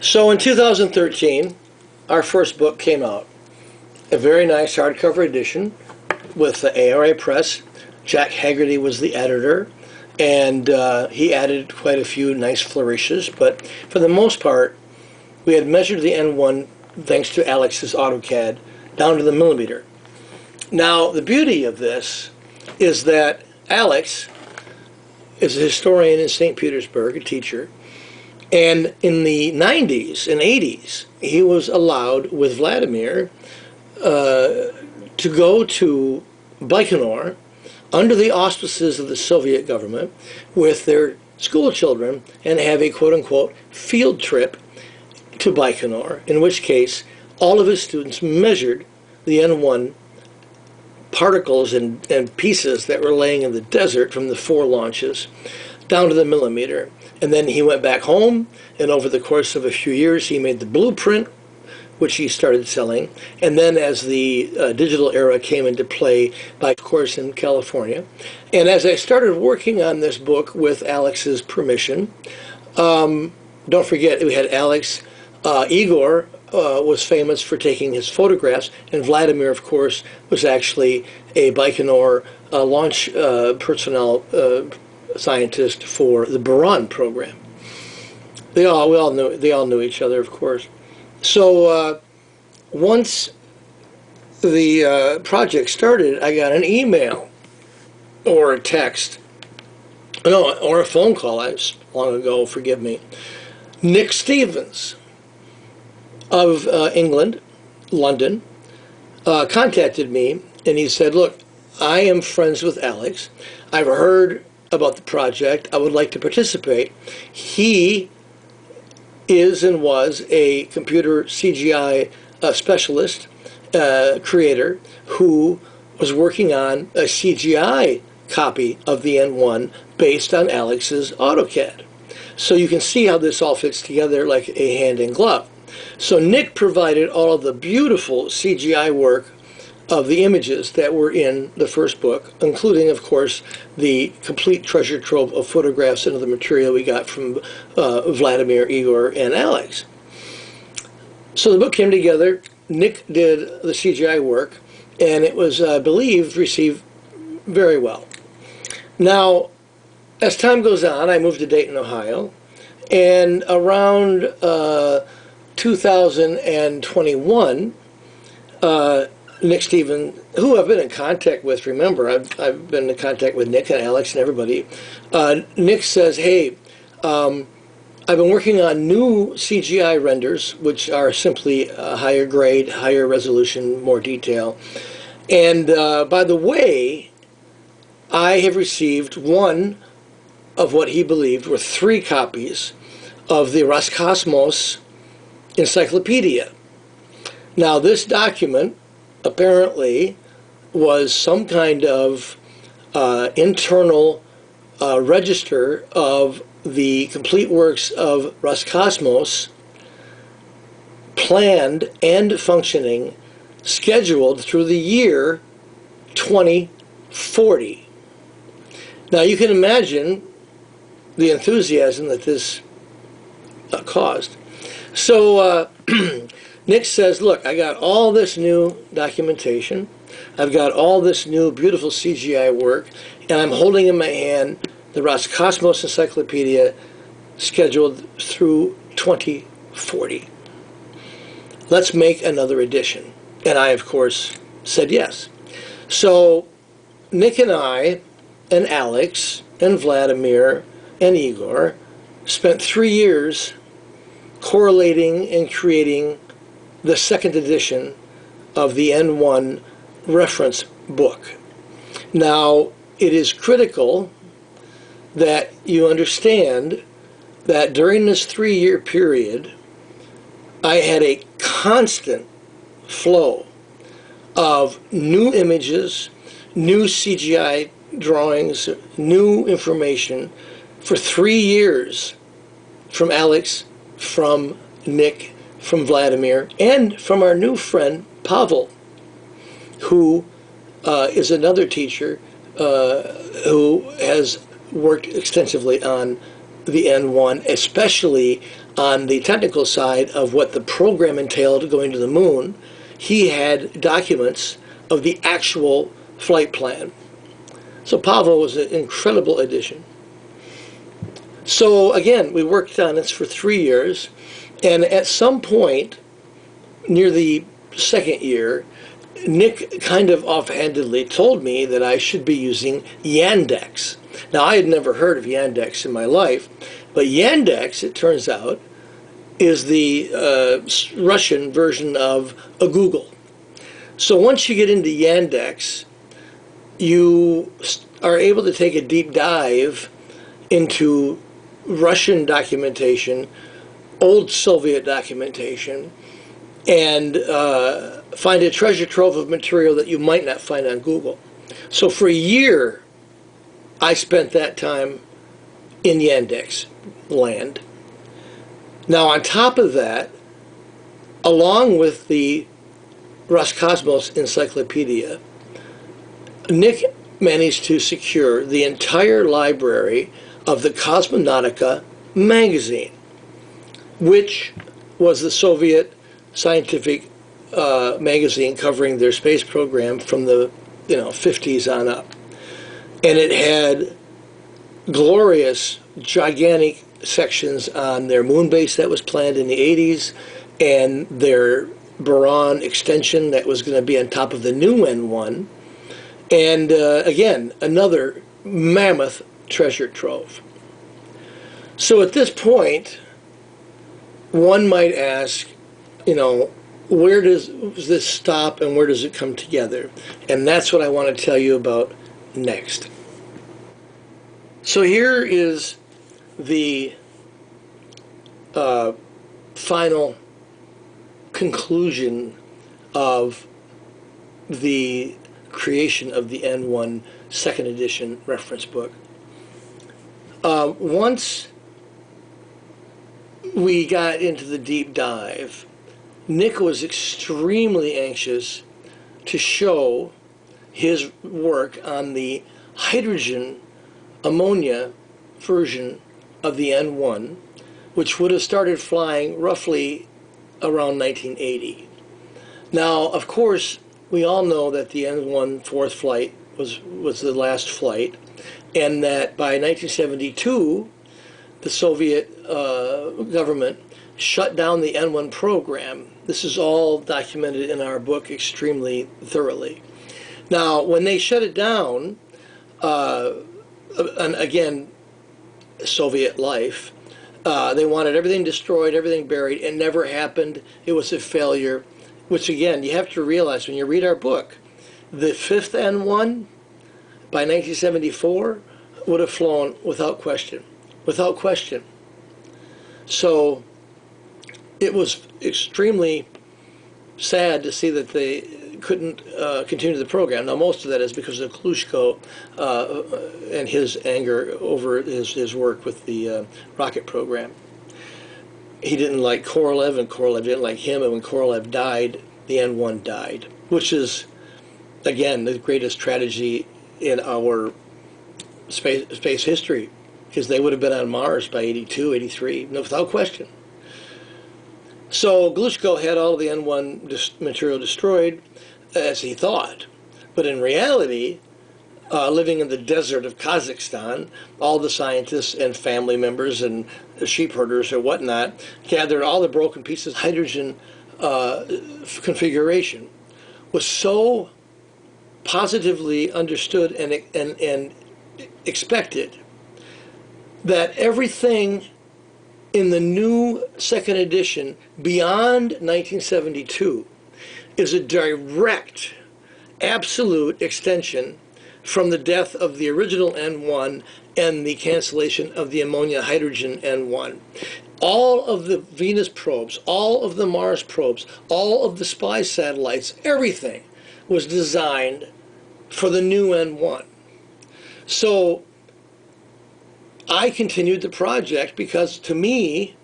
So in 2013, our first book came out. A very nice hardcover edition with the ARA Press. Jack Haggerty was the editor, and he added quite a few nice flourishes, but for the most part, we had measured the N1, thanks to Alex's AutoCAD, down to the millimeter. Now, the beauty of this is that Alex is a historian in St. Petersburg, a teacher, and in the 90s and 80s, he was allowed with Vladimir to go to Baikonur under the auspices of the Soviet government with their school children and have a quote-unquote field trip to Baikonur, in which case all of his students measured the N1 particles and pieces that were laying in the desert from the 4 launches down to the millimeter. And then he went back home, and over the course of a few years he made the blueprint, which he started selling. And then as the digital era came into play, by course in California. And as I started working on this book with Alex's permission, don't forget we had Alex, Igor was famous for taking his photographs, and Vladimir, of course, was actually a Baikonur launch personnel scientist for the Buran program. They all knew each other, of course. So once the project started, I got an email or a text, no, or a phone call. Long ago, forgive me. Nick Stevens of England, London, contacted me, and he said, "Look, I am friends with Alex. I've heard about the project. I would like to participate." He is and was a computer CGI specialist, creator, who was working on a CGI copy of the N1 based on Alex's AutoCAD. So you can see how this all fits together like a hand in glove. So Nick provided all of the beautiful CGI work of the images that were in the first book, including, of course, the complete treasure trove of photographs and other material we got from Vladimir, Igor, and Alex. So the book came together. Nick did the CGI work, and it was, I believe, received very well. Now, as time goes on, I moved to Dayton, Ohio, and around 2021, Nick Stevens, who I've been in contact with, remember, I've been in contact with Nick and Alex and everybody. Nick says, "Hey, I've been working on new CGI renders, which are simply higher grade, higher resolution, more detail. And by the way, I have received one of what he believed were 3 copies of the Roskosmos encyclopedia." Now, this document apparently was some kind of internal register of the complete works of Roskosmos, planned and functioning, scheduled through the year 2040. Now, you can imagine the enthusiasm that this caused. So Nick says, "Look, I got all this new documentation. I've got all this new beautiful CGI work, and I'm holding in my hand the Roskosmos Encyclopedia scheduled through 2040. Let's make another edition." And I, of course, said yes. So Nick and I and Alex and Vladimir and Igor spent 3 years correlating and creating the 2nd edition of the N1 reference book. Now, it is critical that you understand that during this 3-year period, I had a constant flow of new images, new CGI drawings, new information for 3 years from Alex, from Nick, from Vladimir, and from our new friend Pavel, who is another teacher who has worked extensively on the N1, especially on the technical side of what the program entailed going to the moon. He had documents of the actual flight plan. So Pavel was an incredible addition. So again, we worked on this for 3 years, and at some point, near the second year, Nick kind of offhandedly told me that I should be using Yandex. Now, I had never heard of Yandex in my life, but Yandex, it turns out, is the Russian version of a Google. So once you get into Yandex, you are able to take a deep dive into Russian documentation, old Soviet documentation, and find a treasure trove of material that you might not find on Google. So for a year, I spent that time in Yandex land. Now on top of that, along with the Roskosmos encyclopedia, Nick managed to secure the entire library of the Cosmonautica magazine, which was the Soviet scientific magazine covering their space program from the 50s on up. And it had glorious, gigantic sections on their moon base that was planned in the 80s and their Buran extension that was going to be on top of the new N1. And again, another mammoth treasure trove. So at this point, one might ask, where does this stop and where does it come together? And that's what I want to tell you about next. So here is the final conclusion of the creation of the N1 second edition reference book. Once we got into the deep dive, Nick was extremely anxious to show his work on the hydrogen ammonia version of the N1, which would have started flying roughly around 1980. Now, of course, we all know that the N1 fourth flight was the last flight, and that by 1972, the Soviet government shut down the N1 program. This is all documented in our book extremely thoroughly. Now, when they shut it down, and again, Soviet life, they wanted everything destroyed, everything buried. It never happened. It was a failure, which again, you have to realize when you read our book, the fifth N1 by 1974 would have flown without question. Without question. So it was extremely sad to see that they couldn't continue the program. Now, most of that is because of Glushko and his anger over his work with the rocket program. He didn't like Korolev, and Korolev didn't like him, and when Korolev died, the N1 died, which is, again, the greatest tragedy in our space history, because they would have been on Mars by 82, 83, no, without question. So Glushko had all the N1 material destroyed, as he thought. But in reality, living in the desert of Kazakhstan, all the scientists and family members and sheep herders or whatnot gathered all the broken pieces. Hydrogen configuration was so positively understood and expected that everything in the new second edition beyond 1972 is a direct, absolute extension from the death of the original N1 and the cancellation of the ammonia hydrogen N1. All of the Venus probes, all of the Mars probes, all of the spy satellites, everything was designed for the new N1. So I continued the project because, to me,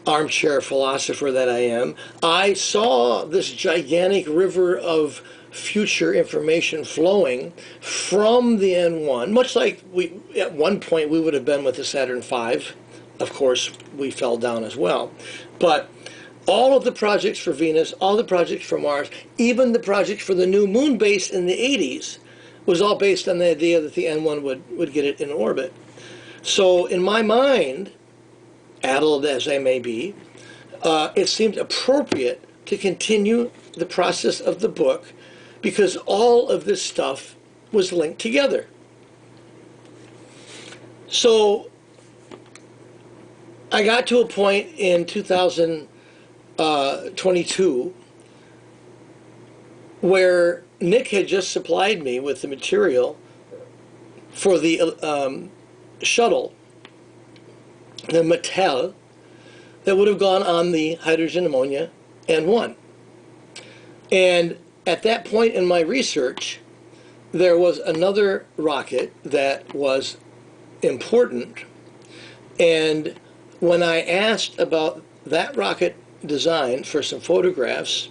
armchair philosopher that I am, I saw this gigantic river of future information flowing from the N1, much like at one point we would have been with the Saturn V. Of course, we fell down as well. But all of the projects for Venus, all the projects for Mars, even the projects for the new moon base in the 80s, was all based on the idea that the N1 would get it in orbit. So in my mind, addled as I may be, it seemed appropriate to continue the process of the book because all of this stuff was linked together. So I got to a point in 2022 where Nick had just supplied me with the material for the shuttle, the Mattel, that would have gone on the hydrogen ammonia N1. And at that point in my research, there was another rocket that was important. And when I asked about that rocket design for some photographs,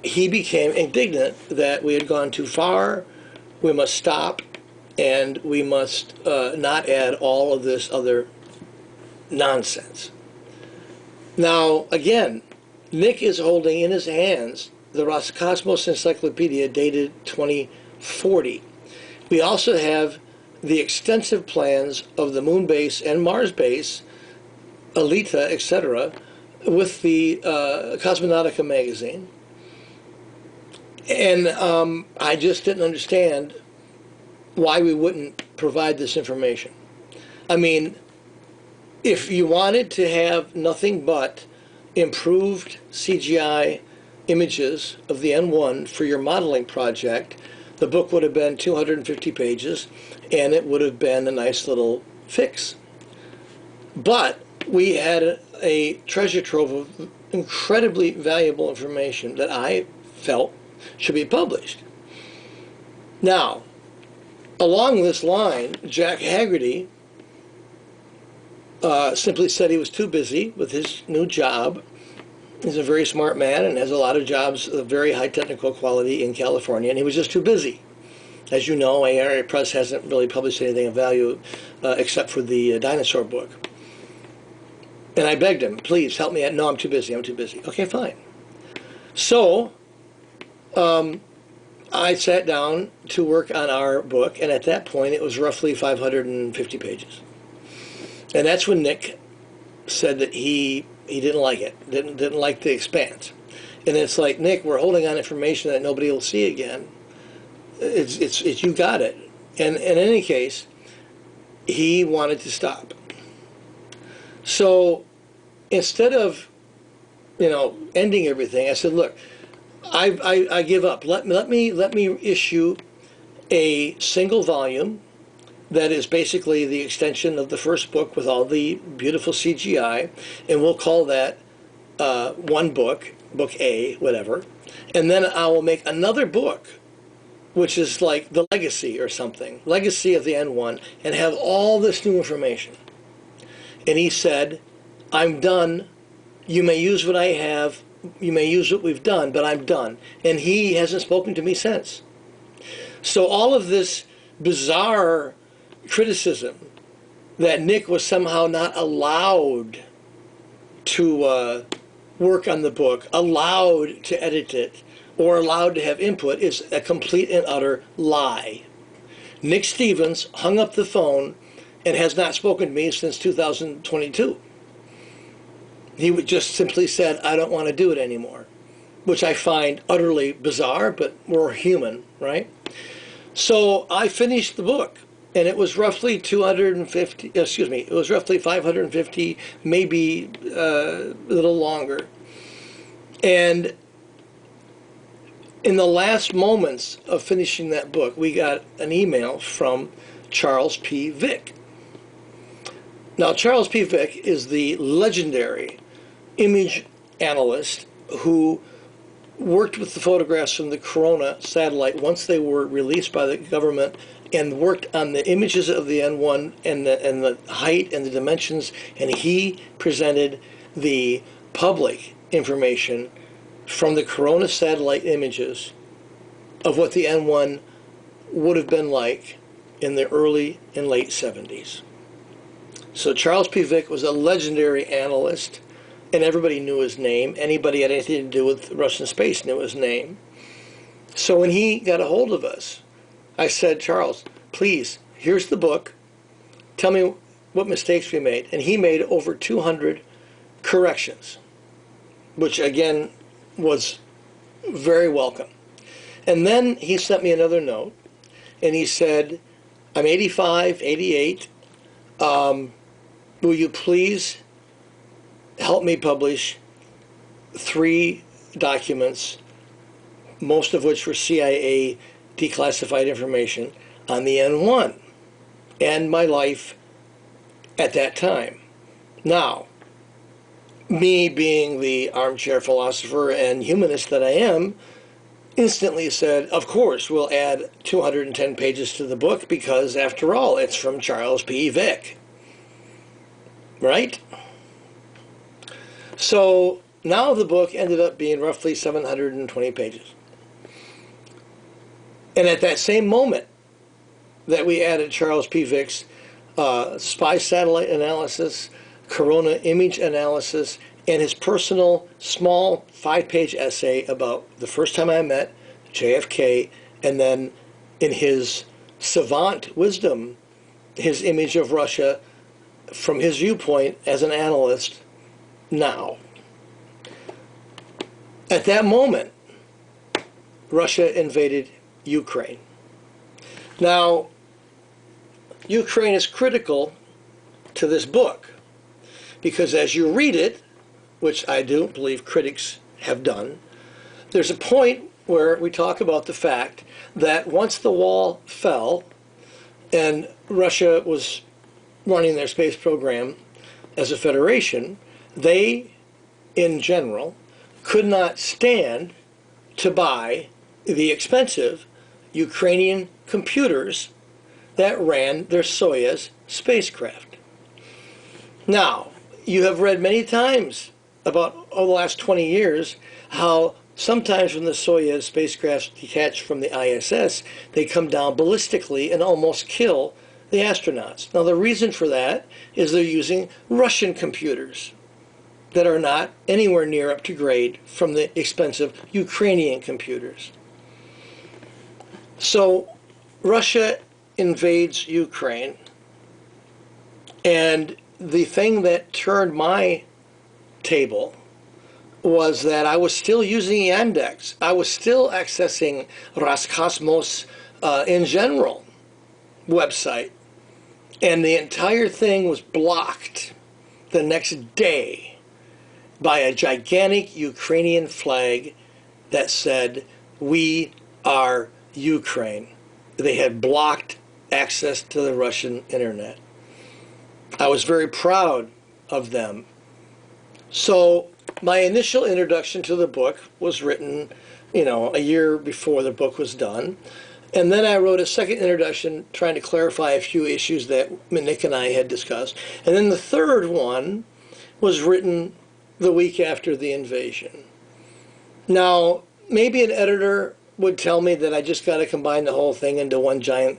he became indignant that we had gone too far, we must stop, and we must not add all of this other nonsense. Now, again, Nick is holding in his hands the Roskosmos Encyclopedia dated 2040. We also have the extensive plans of the moon base and Mars base, Alita, etc., with the Cosmonautica magazine. And I just didn't understand why we wouldn't provide this information. I mean, if you wanted to have nothing but improved CGI images of the N1 for your modeling project, the book would have been 250 pages, and it would have been a nice little fix. But we had a treasure trove of incredibly valuable information that I felt should be published. Now, along this line, Jack Haggerty simply said he was too busy with his new job. He's a very smart man and has a lot of jobs of very high technical quality in California, and he was just too busy. As you know, ARA Press hasn't really published anything of value except for the dinosaur book. And I begged him, please help me out. No, I'm too busy. I'm too busy. Okay, fine. So I sat down to work on our book, and at that point it was roughly 550 pages. And that's when Nick said that he didn't like it, didn't like the expanse. And it's like, Nick, we're holding on information that nobody will see again. It's you got it. And in any case, he wanted to stop. So instead of, ending everything, I said, look, I give up. Let me issue a single volume that is basically the extension of the first book with all the beautiful CGI, and we'll call that one book, book A, whatever. And then I will make another book, which is like the legacy or something, legacy of the N1, and have all this new information. And he said, I'm done. You may use what I have. You may use what we've done, but I'm done. And he hasn't spoken to me since. So all of this bizarre criticism that Nick was somehow not allowed to work on the book, allowed to edit it, or allowed to have input is a complete and utter lie. Nick Stevens hung up the phone and has not spoken to me since 2022. He just simply said, I don't want to do it anymore, which I find utterly bizarre, but we're human, right? So I finished the book, and it was roughly 550, maybe a little longer. And in the last moments of finishing that book, we got an email from Charles P. Vick. Now, Charles P. Vick is the legendary image analyst who worked with the photographs from the Corona satellite once they were released by the government and worked on the images of the N1 and the height and the dimensions, and he presented the public information from the Corona satellite images of what the N1 would have been like in the early and late 70s. So Charles P. Vick was a legendary analyst, and everybody knew his name. Anybody had anything to do with Russian space knew his name. So when he got a hold of us, I said, Charles, please, here's the book. Tell me what mistakes we made. And he made over 200 corrections, which again was very welcome. And then he sent me another note, and he said, I'm 85, 88. Will you please help me publish 3 documents, most of which were CIA declassified information, on the N1 and my life at that time. Now, me being the armchair philosopher and humanist that I am, instantly said, of course, we'll add 210 pages to the book because, after all, it's from Charles P. Vick. Right? So now the book ended up being roughly 720 pages. And at that same moment that we added Charles P. Vick's spy satellite analysis, Corona image analysis, and his personal small 5-page essay about the first time I met JFK, and then in his savant wisdom, his image of Russia from his viewpoint as an analyst now. At that moment, Russia invaded Ukraine. Now, Ukraine is critical to this book because as you read it, which I do believe critics have done, there's a point where we talk about the fact that once the wall fell and Russia was running their space program as a federation, they, in general, could not stand to buy the expensive Ukrainian computers that ran their Soyuz spacecraft. Now, you have read many times about over the last 20 years how sometimes when the Soyuz spacecraft detach from the ISS, they come down ballistically and almost kill the astronauts. Now, the reason for that is they're using Russian computers that are not anywhere near up to grade from the expensive Ukrainian computers. So Russia invades Ukraine, and the thing that turned my table was that I was still using Yandex. I was still accessing Roskosmos in general website, and the entire thing was blocked the next day by a gigantic Ukrainian flag that said, "We are Ukraine." They had blocked access to the Russian internet. I was very proud of them. So my initial introduction to the book was written, a year before the book was done. And then I wrote a second introduction trying to clarify a few issues that Nick and I had discussed. And then the third one was written the week after the invasion. Now, maybe an editor would tell me that I just got to combine the whole thing into one giant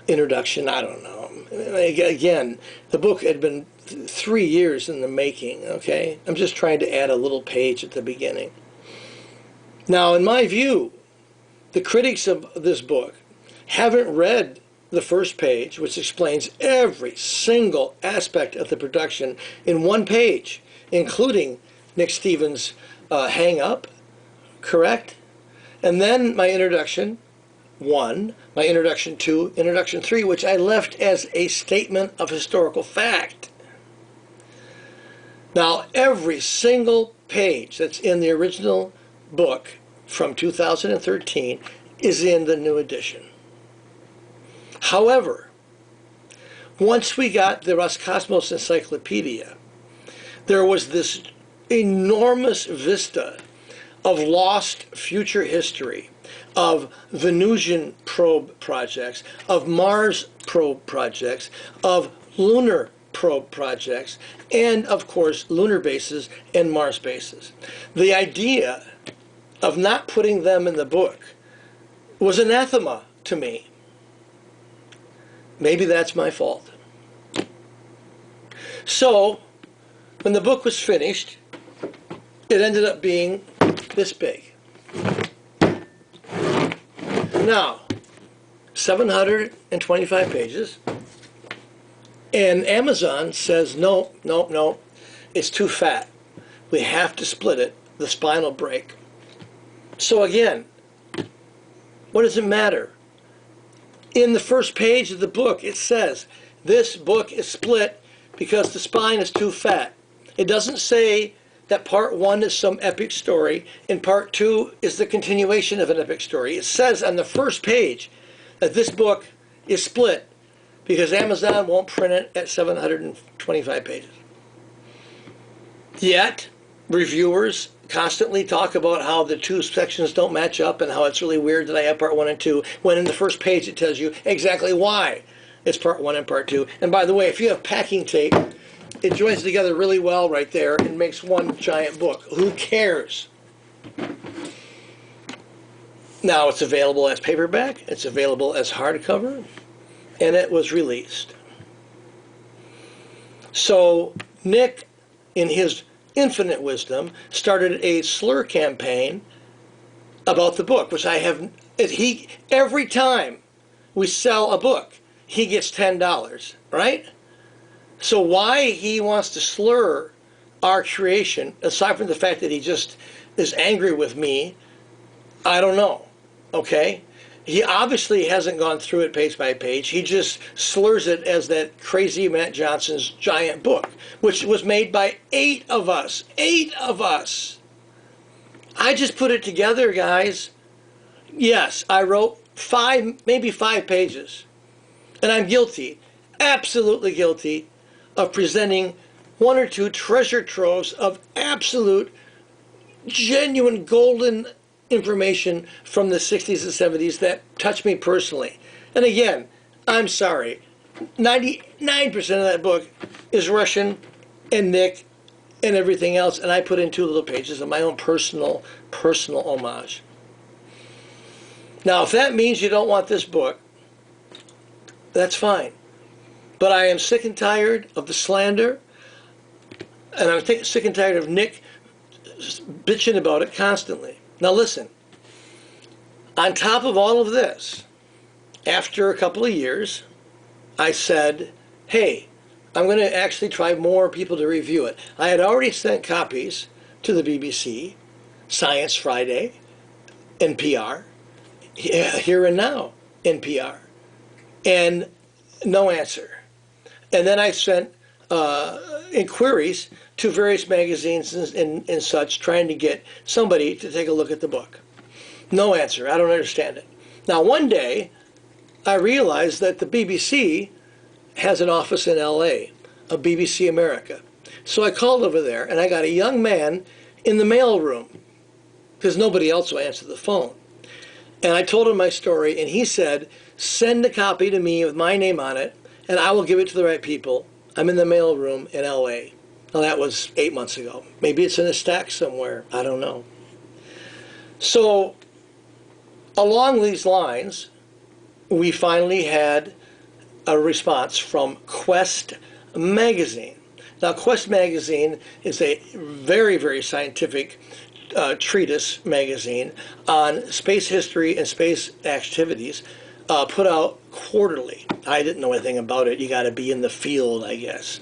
introduction. I don't know. Again, the book had been 3 years in the making, okay? I'm just trying to add a little page at the beginning. Now, in my view, the critics of this book haven't read the first page, which explains every single aspect of the production in one page, including Nick Stevens' hang-up, correct? And then my introduction 1, my introduction 2, introduction 3, which I left as a statement of historical fact. Now, every single page that's in the original book from 2013 is in the new edition. However, once we got the Roskosmos Encyclopedia, there was this enormous vista of lost future history of Venusian probe projects, of Mars probe projects, of lunar probe projects, and of course lunar bases and Mars bases. The idea of not putting them in the book was anathema to me. Maybe that's my fault. So, when the book was finished, it ended up being this big. Now, 725 pages, and Amazon says, no, no, no, it's too fat. We have to split it. The spine will break. So again, what does it matter? In the first page of the book, it says, this book is split because the spine is too fat. It doesn't say that part 1 is some epic story and part 2 is the continuation of an epic story. It says on the first page that this book is split because Amazon won't print it at 725 pages. Yet, reviewers constantly talk about how the two sections don't match up and how it's really weird that I have part 1 and 2, when in the first page it tells you exactly why it's part 1 and part 2. And by the way, if you have packing tape, it joins together really well right there and makes one giant book. Who cares? Now it's available as paperback, it's available as hardcover, and it was released. So Nick, in his infinite wisdom, started a slur campaign about the book, which I have, every time we sell a book, he gets $10, right? So why he wants to slur our creation, aside from the fact that he just is angry with me, I don't know, okay? He obviously hasn't gone through it page by page. He just slurs it as that crazy Matt Johnson's giant book, which was made by 8 of us. 8 of us. I just put it together, guys. Yes, I wrote 5, maybe 5 pages. And I'm guilty, absolutely guilty, of presenting 1 or 2 treasure troves of absolute, genuine, golden information from the 60s and 70s that touched me personally. And again, I'm sorry, 99% of that book is Russian and Nick and everything else, and I put in 2 little pages of my own personal homage. Now, if that means you don't want this book, that's fine. But I am sick and tired of the slander, and I'm sick and tired of Nick bitching about it constantly. Now listen, on top of all of this, after a couple of years, I said, hey, I'm going to actually try more people to review it. I had already sent copies to the BBC, Science Friday, NPR, Here and Now, NPR, and no answer. And then I sent inquiries to various magazines and such, trying to get somebody to take a look at the book. No answer. I don't understand it. Now, one day, I realized that the BBC has an office in LA, a BBC America. So I called over there, and I got a young man in the mail room, because nobody else will answer the phone. And I told him my story, and he said, send a copy to me with my name on it, and I will give it to the right people. I'm in the mail room in LA. Now, that was 8 months ago. Maybe it's in a stack somewhere. I don't know. So, along these lines, we finally had a response from Quest magazine. Now, Quest magazine is a very, very scientific treatise magazine on space history and space activities, put out quarterly. I didn't know anything about it. You got to be in the field, I guess.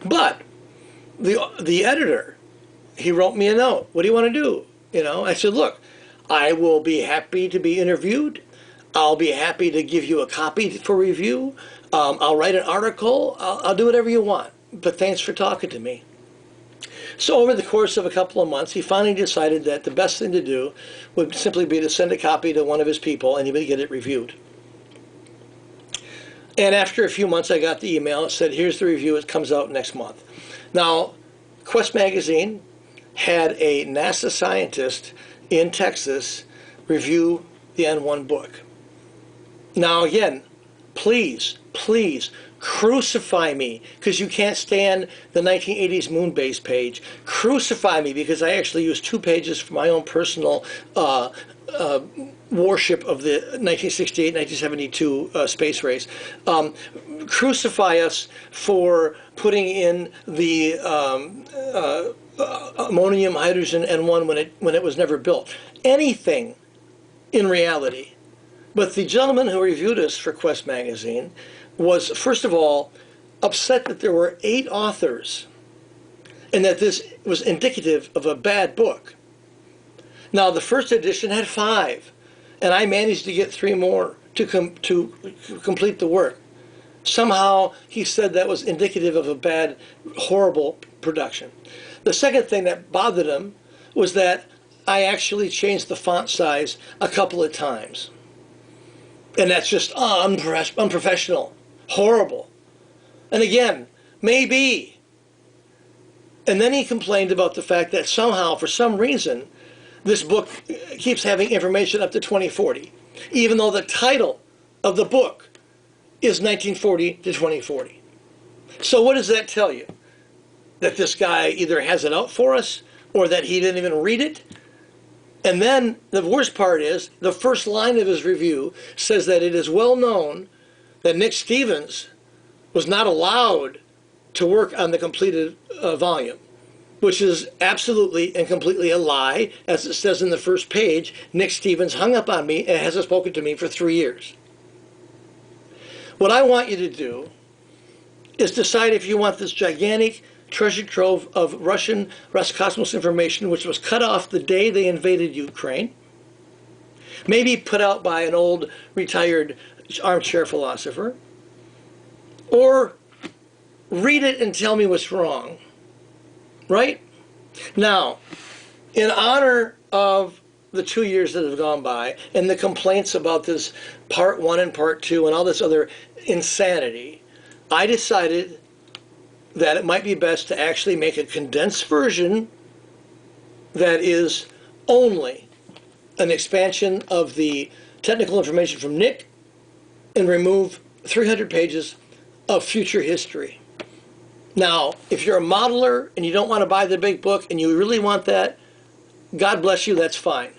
But the editor, he wrote me a note. What do you want to do? You know, I said, look, I will be happy to be interviewed. I'll be happy to give you a copy for review. I'll write an article. I'll do whatever you want. But thanks for talking to me. So over the course of a couple of months, he finally decided that the best thing to do would simply be to send a copy to one of his people and he would get it reviewed. And after a few months, I got the email. It said, here's the review. It comes out next month. Now, Quest magazine had a NASA scientist in Texas review the N1 book. Now again, please crucify me because you can't stand the 1980s Moonbase page. Crucify me because I actually used 2 pages for my own personal worship of the 1968-1972 space race. Crucify us for putting in the ammonium hydrogen N1 when it was never built. Anything in reality. But the gentleman who reviewed us for Quest magazine was, first of all, upset that there were 8 authors and that this was indicative of a bad book. Now, the first edition had 5, and I managed to get 3 more to complete the work. Somehow, he said that was indicative of a bad, horrible production. The second thing that bothered him was that I actually changed the font size a couple of times. And that's just unprofessional, horrible. And again, maybe. And then he complained about the fact that somehow, for some reason, this book keeps having information up to 2040, even though the title of the book is 1940 to 2040. So what does that tell you? That this guy either has it out for us or that he didn't even read it? And then the worst part is the first line of his review says that it is well known that Nick Stevens was not allowed to work on the completed volume, which is absolutely and completely a lie. As it says in the first page, Nick Stevens hung up on me and hasn't spoken to me for 3 years. What I want you to do is decide if you want this gigantic treasure trove of Russian Roskosmos information, which was cut off the day they invaded Ukraine, maybe put out by an old retired armchair philosopher, or read it and tell me what's wrong, right? Now, in honor of the 2 years that have gone by and the complaints about this part 1 and part 2 and all this other insanity, I decided that it might be best to actually make a condensed version that is only an expansion of the technical information from Nick and remove 300 pages of future history. Now, if you're a modeler and you don't want to buy the big book and you really want that, God bless you, that's fine.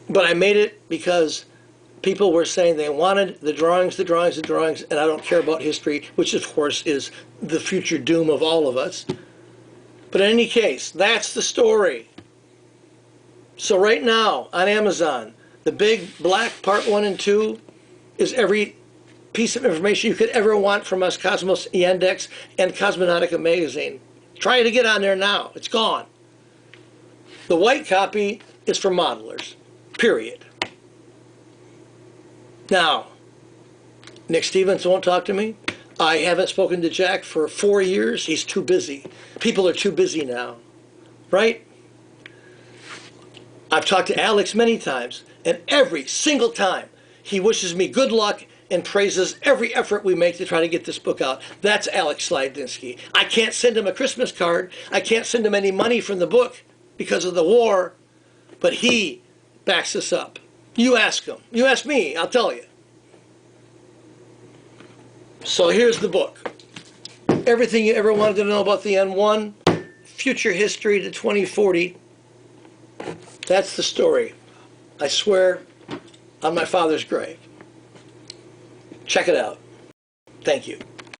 But I made it because people were saying they wanted the drawings, and I don't care about history, which of course is the future doom of all of us. But in any case, that's the story. So right now on Amazon, the big black part 1 and 2 is every piece of information you could ever want from us, Cosmos Yandex and Cosmonautica magazine. Try to get on there now. It's gone. The white copy is for modelers, period. Now, Nick Stevens won't talk to me. I haven't spoken to Jack for 4 years. He's too busy. People are too busy now, right? I've talked to Alex many times, and every single time he wishes me good luck and praises every effort we make to try to get this book out. That's Alex Shliadinsky. I can't send him a Christmas card. I can't send him any money from the book because of the war, but he backs us up. You ask him. You ask me, I'll tell you. So here's the book. Everything you ever wanted to know about the N1, future history to 2040. That's the story. I swear on my father's grave. Check it out. Thank you.